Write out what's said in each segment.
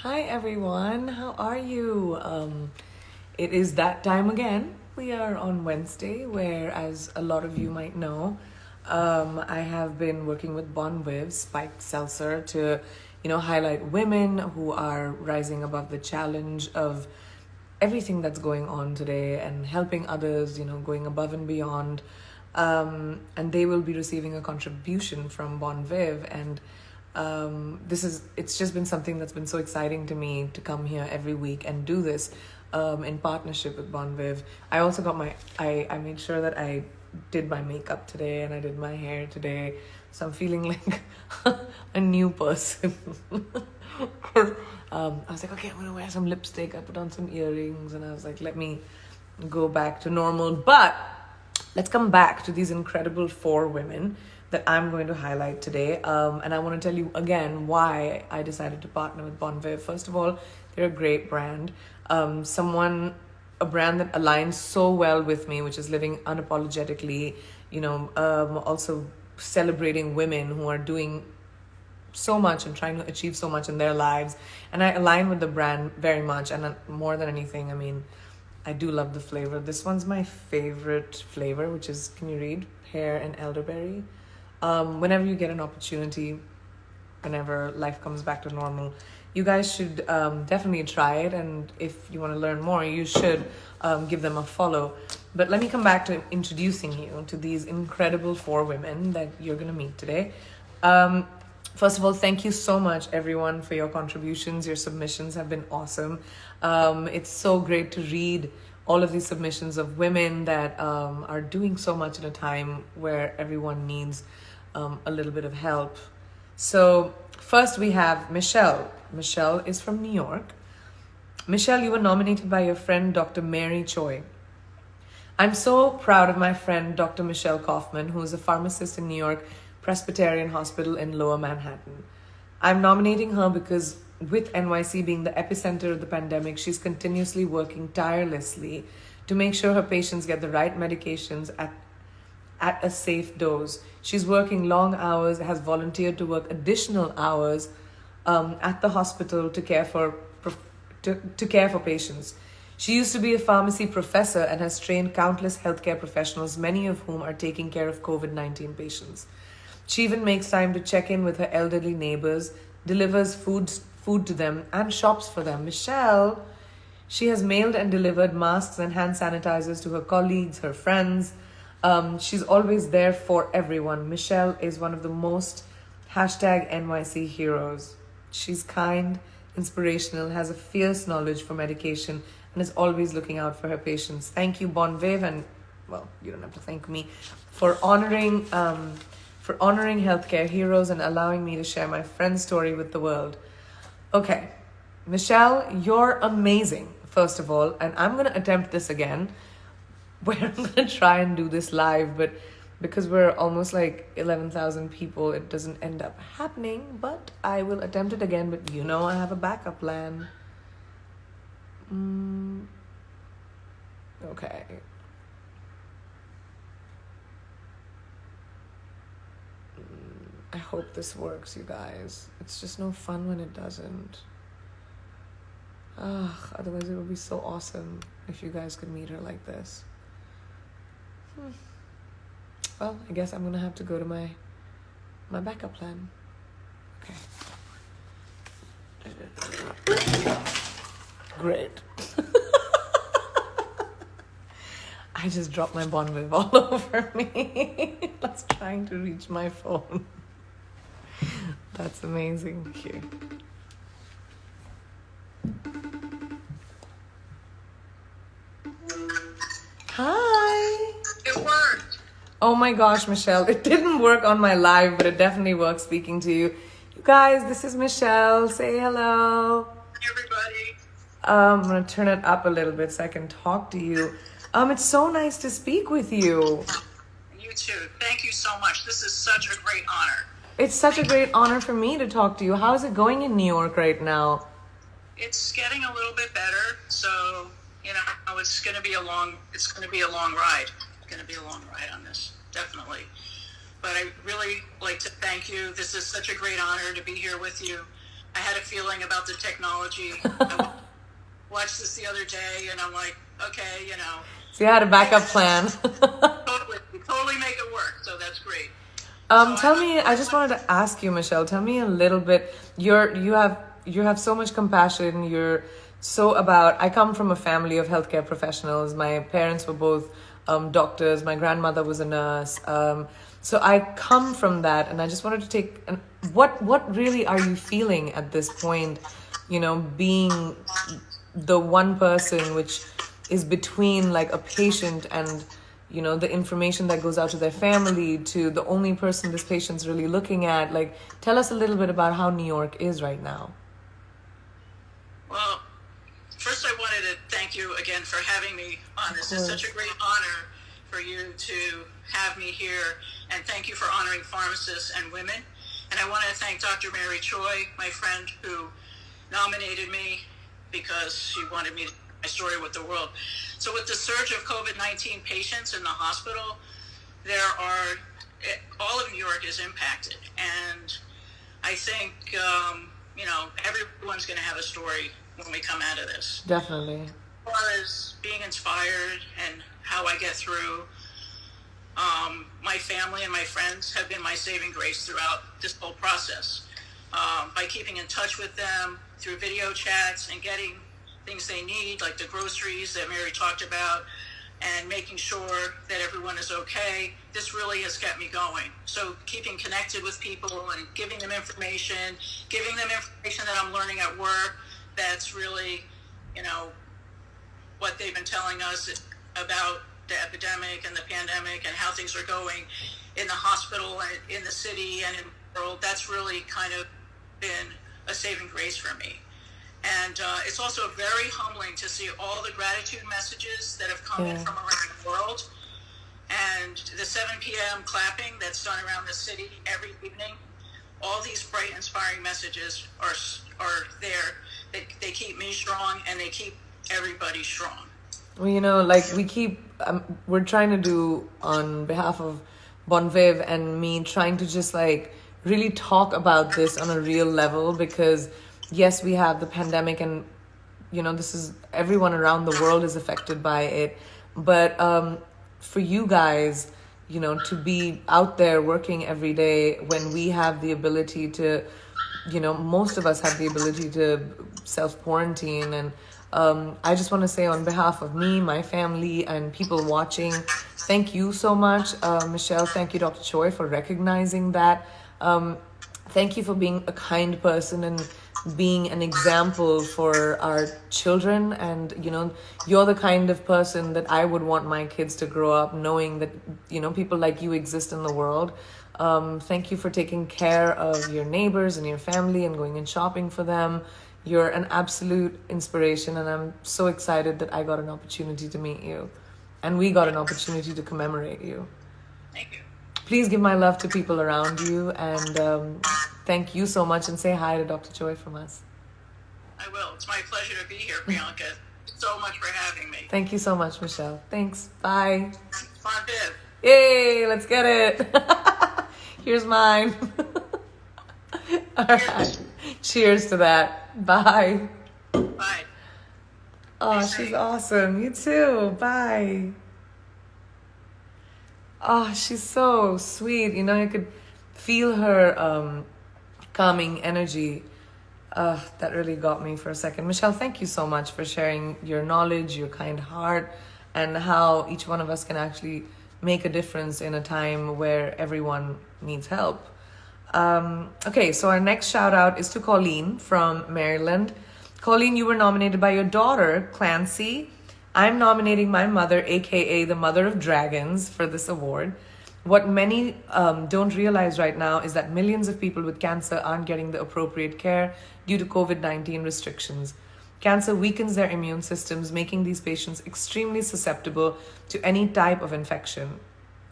Hi everyone, how are you? It is that time again. We are on Wednesday, where, as a lot of you might know, I have been working with Bonviv Spiked Seltzer to, highlight women who are rising above the challenge of everything that's going on today and helping others, going above and beyond. And they will be receiving a contribution from Bonviv, and it's just been something that's been so exciting to me to come here every week and do this in partnership with Bonviv. I also got I made sure that I did my makeup today and I did my hair today, so I'm feeling like a new person. I was like, okay, I'm gonna wear some lipstick. I put on some earrings and I was like, let me go back to normal. But let's come back to these incredible 4 women that I'm going to highlight today. And I want to tell you again why I decided to partner with Bonviv. First of all, they're a great brand. A brand that aligns so well with me, which is living unapologetically, also celebrating women who are doing so much and trying to achieve so much in their lives. And I align with the brand very much. And more than anything, I do love the flavor. This one's my favorite flavor, which is, can you read? Pear and elderberry. Whenever you get an opportunity, whenever life comes back to normal, you guys should definitely try it. And if you want to learn more, you should give them a follow. But let me come back to introducing you to these incredible 4 women that you're going to meet today. First of all, thank you so much, everyone, for your contributions. Your submissions have been awesome. It's so great to read all of these submissions of women that are doing so much at a time where everyone needs a little bit of help. So first we have Michelle. Michelle is from New York. Michelle, you were nominated by your friend, Dr. Mary Choi. I'm so proud of my friend, Dr. Michelle Kaufman, who is a pharmacist in New York Presbyterian Hospital in Lower Manhattan. I'm nominating her because with NYC being the epicenter of the pandemic, she's continuously working tirelessly to make sure her patients get the right medications at a safe dose. She's working long hours, has volunteered to work additional hours at the hospital to care for patients. She used to be a pharmacy professor and has trained countless healthcare professionals, many of whom are taking care of COVID-19 patients. She even makes time to check in with her elderly neighbors, delivers food to them, and shops for them. Michelle, she has mailed and delivered masks and hand sanitizers to her colleagues, her friends. She's always there for everyone. Michelle is one of the most #NYC heroes. She's kind, inspirational, has a fierce knowledge for medication, and is always looking out for her patients. Thank you, Bonviv, and, well, you don't have to thank me, for honoring healthcare heroes and allowing me to share my friend's story with the world. Okay, Michelle, you're amazing, first of all, and I'm going to attempt this again, where I'm going to try and do this live, but because we're almost like 11,000 people, it doesn't end up happening, but I will attempt it again, but I have a backup plan. Okay. I hope this works, you guys. It's just no fun when it doesn't. Otherwise it would be so awesome if you guys could meet her like this. Well, I guess I'm gonna have to go to my backup plan. Okay. Great. I just dropped my Bonviv all over me. I was trying to reach my phone. That's amazing. Here. Hi. It worked. Oh my gosh, Michelle. It didn't work on my live, but it definitely worked speaking to you. You guys, this is Michelle. Say hello. Hey, everybody. I'm going to turn it up a little bit so I can talk to you. It's so nice to speak with you. You too. Thank you so much. This is such a great honor. It's such a great honor for me to talk to you. How's it going in New York right now? It's getting a little bit better, so it's going to be a long ride. It's going to be a long ride on this, definitely. But I really like to thank you. This is such a great honor to be here with you. I had a feeling about the technology. I watched this the other day, and I'm like, okay, you know. So you had a backup plan. totally make it work. So that's great. Tell me, I just wanted to ask you, Michelle, tell me a little bit. You have so much compassion. You're so about. I come from a family of healthcare professionals. My parents were both doctors. My grandmother was a nurse. So I come from that, and I just wanted to take. And what really are you feeling at this point? You know, being the one person which is between like a patient and, you know, the information that goes out to their family, to the only person this patient's really looking at. Like, tell us a little bit about how New York is right now. Well, first I wanted to thank you again for having me on. This is such a great honor for you to have me here, and thank you for honoring pharmacists and women. And I want to thank Dr. Mary Choi, my friend, who nominated me because she wanted me to share my story with the world. So with the surge of COVID-19 patients in the hospital, all of New York is impacted. And I think, you know, everyone's going to have a story when we come out of this. Definitely. As far as being inspired and how I get through, my family and my friends have been my saving grace throughout this whole process. By keeping in touch with them through video chats and getting things they need, like the groceries that Mary talked about, and making sure that everyone is okay. This really has kept me going. So keeping connected with people and giving them information that I'm learning at work, that's really, you know, what they've been telling us about the epidemic and the pandemic and how things are going in the hospital and in the city and in the world. That's really kind of been a saving grace for me. And it's also very humbling to see all the gratitude messages that have come in from around the world. And the 7 p.m. clapping that's done around the city every evening. All these bright, inspiring messages are there. They keep me strong, and they keep everybody strong. Well, you know, like we're trying to do on behalf of Bon Viv and me, trying to just like really talk about this on a real level, because yes, we have the pandemic, and you know, this is everyone around the world is affected by it. But for you guys, you know, to be out there working every day when we have the ability to, you know, most of us have the ability to self-quarantine. And I just want to say on behalf of me, my family, and people watching, thank you so much. Michelle, thank you, Dr. Choi, for recognizing that. Thank you for being a kind person and being an example for our children. And, you know, you're the kind of person that I would want my kids to grow up knowing that, you know, people like you exist in the world. Thank you for taking care of your neighbors and your family and going and shopping for them. You're an absolute inspiration, and I'm so excited that I got an opportunity to meet you and we got an opportunity to commemorate you. Thank you. Please give my love to people around you, and thank you so much, and say hi to Dr. Choi from us. I will. It's my pleasure to be here, Priyanka. So much for having me. Thank you so much, Michelle. Thanks. Bye. Bon Viv. Yay, let's get it. Here's mine. All right. Cheers to that. Bye. Bye. Oh, she's awesome. You too. Bye. Oh, she's so sweet. You know, you could feel her calming energy. That really got me for a second. Michelle, thank you so much for sharing your knowledge, your kind heart, and how each one of us can actually make a difference in a time where everyone needs help. Okay, so our next shout out is to Colleen from Maryland. Colleen, you were nominated by your daughter, Clancy. I'm nominating my mother, aka the Mother of Dragons, for this award. What many don't realize right now is that millions of people with cancer aren't getting the appropriate care due to COVID-19 restrictions. Cancer weakens their immune systems, making these patients extremely susceptible to any type of infection.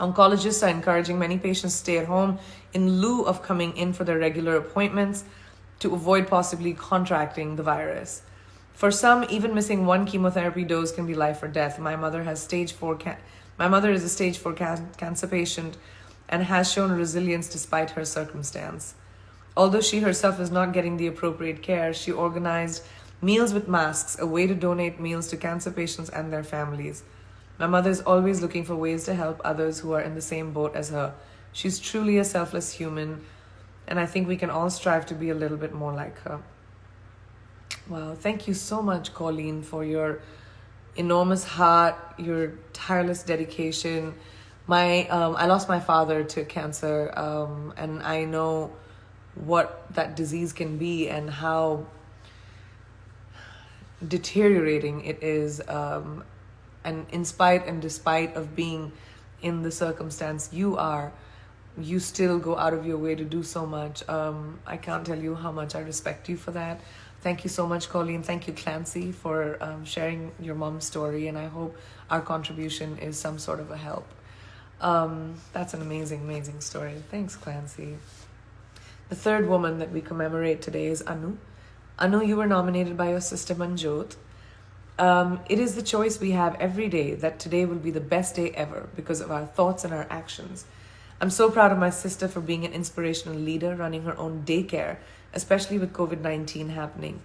Oncologists are encouraging many patients to stay at home in lieu of coming in for their regular appointments to avoid possibly contracting the virus. For some, even missing one chemotherapy dose can be life or death. My mother is a stage 4 cancer patient and has shown resilience despite her circumstance. Although she herself is not getting the appropriate care, she organized meals with masks, a way to donate meals to cancer patients and their families. My mother is always looking for ways to help others who are in the same boat as her. She's truly a selfless human, and I think we can all strive to be a little bit more like her. Wow, thank you so much, Colleen, for your enormous heart, your tireless dedication. I lost my father to cancer, and I know what that disease can be and how deteriorating it is. And in spite and despite of being in the circumstance you are, you still go out of your way to do so much. I can't tell you how much I respect you for that. Thank you so much, Colleen. Thank you, Clancy, for sharing your mom's story, and I hope our contribution is some sort of a help. That's an amazing, amazing story. Thanks, Clancy. The third woman that we commemorate today is Anu. Anu, you were nominated by your sister Manjot. It is the choice we have every day that today will be the best day ever because of our thoughts and our actions. I'm so proud of my sister for being an inspirational leader, running her own daycare, especially with COVID-19 happening.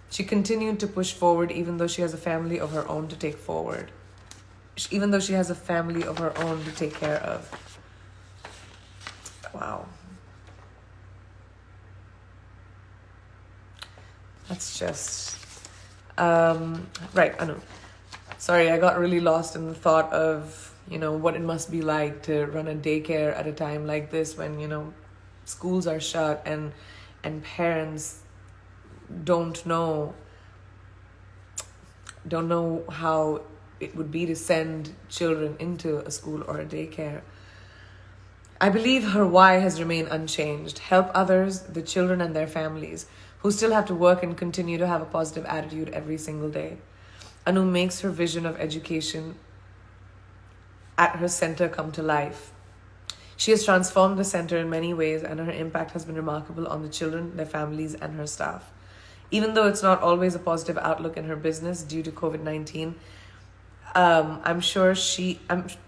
She continued to push forward even though she has a family of her own to take forward. Even though she has a family of her own to take care of. Wow. That's just... right, Anu. Sorry, I got really lost in the thought of, what it must be like to run a daycare at a time like this when, schools are shut and parents don't know how it would be to send children into a school or a daycare. I believe her why has remained unchanged. Help others, the children and their families, who still have to work and continue to have a positive attitude every single day. Anu makes her vision of education at her center come to life. She has transformed the center in many ways, and her impact has been remarkable on the children, their families, and her staff. Even though it's not always a positive outlook in her business due to COVID-19, I'm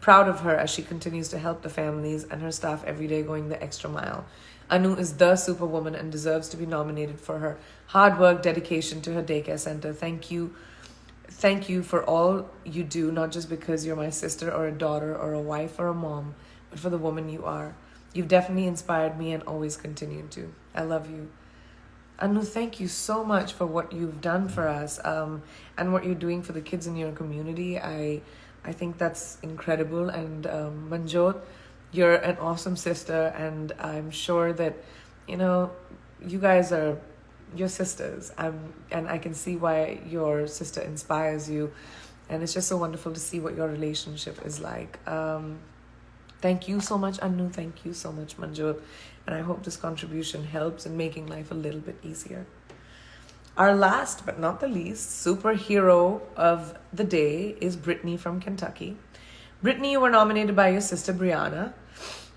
proud of her as she continues to help the families and her staff every day, going the extra mile. Anu is the superwoman and deserves to be nominated for her hard work, dedication to her daycare center. Thank you for all you do, not just because you're my sister or a daughter or a wife or a mom, but for the woman you are. You've definitely inspired me and always continue to. I love you. Anu, thank you so much for what you've done for us, and what you're doing for the kids in your community. I think that's incredible. And Manjot, you're an awesome sister, and I'm sure that, you guys are your sisters. And I can see why your sister inspires you, and it's just so wonderful to see what your relationship is like. Thank you so much, Anu. Thank you so much, Manjot. And I hope this contribution helps in making life a little bit easier. Our last but not the least superhero of the day is Brittany from Kentucky. Brittany, you were nominated by your sister Brianna.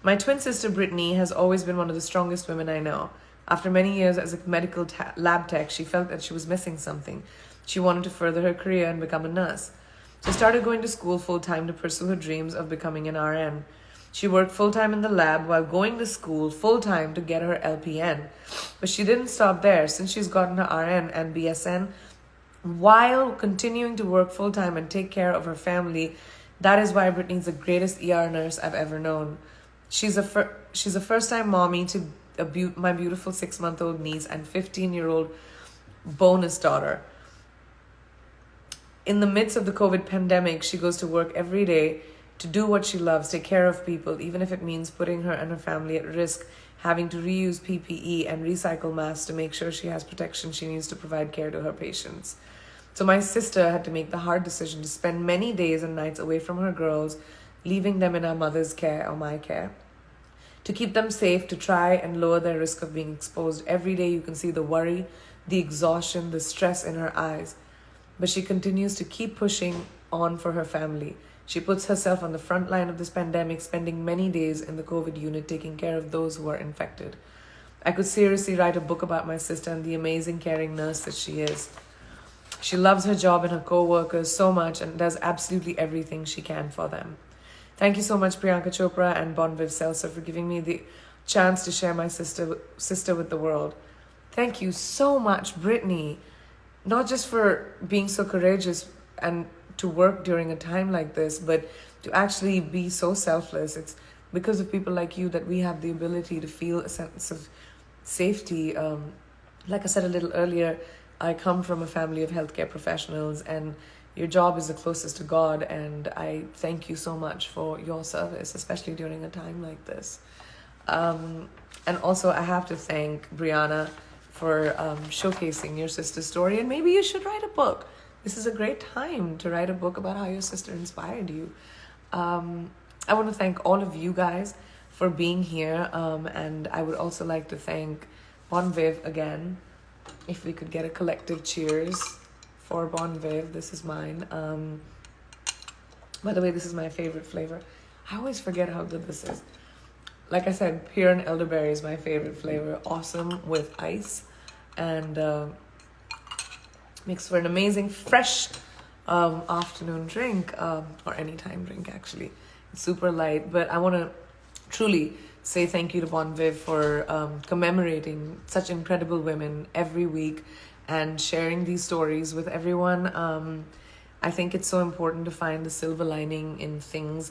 My twin sister Brittany has always been one of the strongest women I know. After many years as a medical lab tech, she felt that she was missing something. She wanted to further her career and become a nurse. She started going to school full-time to pursue her dreams of becoming an RN. She worked full-time in the lab while going to school full-time to get her LPN. But she didn't stop there. Since she's gotten her RN and BSN, while continuing to work full-time and take care of her family, that is why Brittany's the greatest ER nurse I've ever known. She's a first-time mommy to my beautiful 6-month-old niece and 15-year-old bonus daughter. In the midst of the COVID pandemic, she goes to work every day to do what she loves, take care of people, even if it means putting her and her family at risk, having to reuse PPE and recycle masks to make sure she has protection she needs to provide care to her patients. So my sister had to make the hard decision to spend many days and nights away from her girls, leaving them in our mother's care or my care. To keep them safe, to try and lower their risk of being exposed. Every day you can see the worry, the exhaustion, the stress in her eyes. But she continues to keep pushing on for her family. She puts herself on the front line of this pandemic, spending many days in the COVID unit taking care of those who are infected. I could seriously write a book about my sister and the amazing caring nurse that she is. She loves her job and her co-workers so much and does absolutely everything she can for them. Thank you so much, Priyanka Chopra and Bonviv Seltzer, for giving me the chance to share my sister with the world. Thank you so much, Brittany, not just for being so courageous and to work during a time like this, but to actually be so selfless. It's because of people like you that we have the ability to feel a sense of safety. Like I said a little earlier, I come from a family of healthcare professionals, and your job is the closest to God, and I thank you so much for your service, especially during a time like this. And also, I have to thank Brianna for showcasing your sister's story, and maybe you should write a book. This is a great time to write a book about how your sister inspired you. I want to thank all of you guys for being here, and I would also like to thank Bon Viv again. If we could get a collective cheers for Bon Viv. This is mine. By the way, this is my favorite flavor. I always forget how good this is. Like I said, pear and elderberry is my favorite flavor. Awesome with ice, and makes for an amazing fresh afternoon drink, or anytime drink actually. It's super light, but I want to truly say thank you to Bon Viv for commemorating such incredible women every week and sharing these stories with everyone. I think it's so important to find the silver lining in things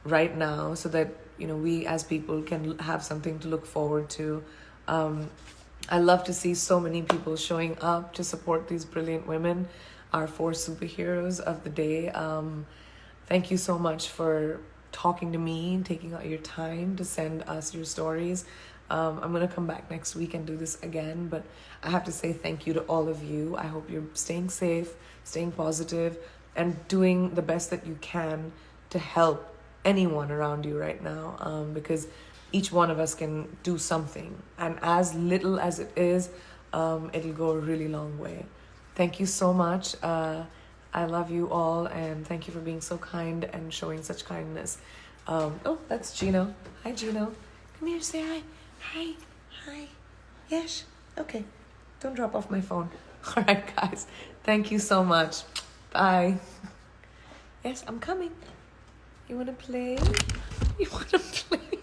right now, so that we as people can have something to look forward to. I love to see so many people showing up to support these brilliant women, our 4 superheroes of the day. Thank you so much for talking to me, taking out your time to send us your stories. I'm going to come back next week and do this again, but I have to say thank you to all of you. I hope you're staying safe, staying positive, and doing the best that you can to help anyone around you right now, because each one of us can do something, and as little as it is, it'll go a really long way. Thank you so much. I love you all, and thank you for being so kind and showing such kindness. Oh, that's Gino. Hi, Gino. Come here, say hi. Hi. Yes. Okay. Don't drop off my phone. All right, guys. Thank you so much. Bye. Yes, I'm coming. You want to play? You want to play?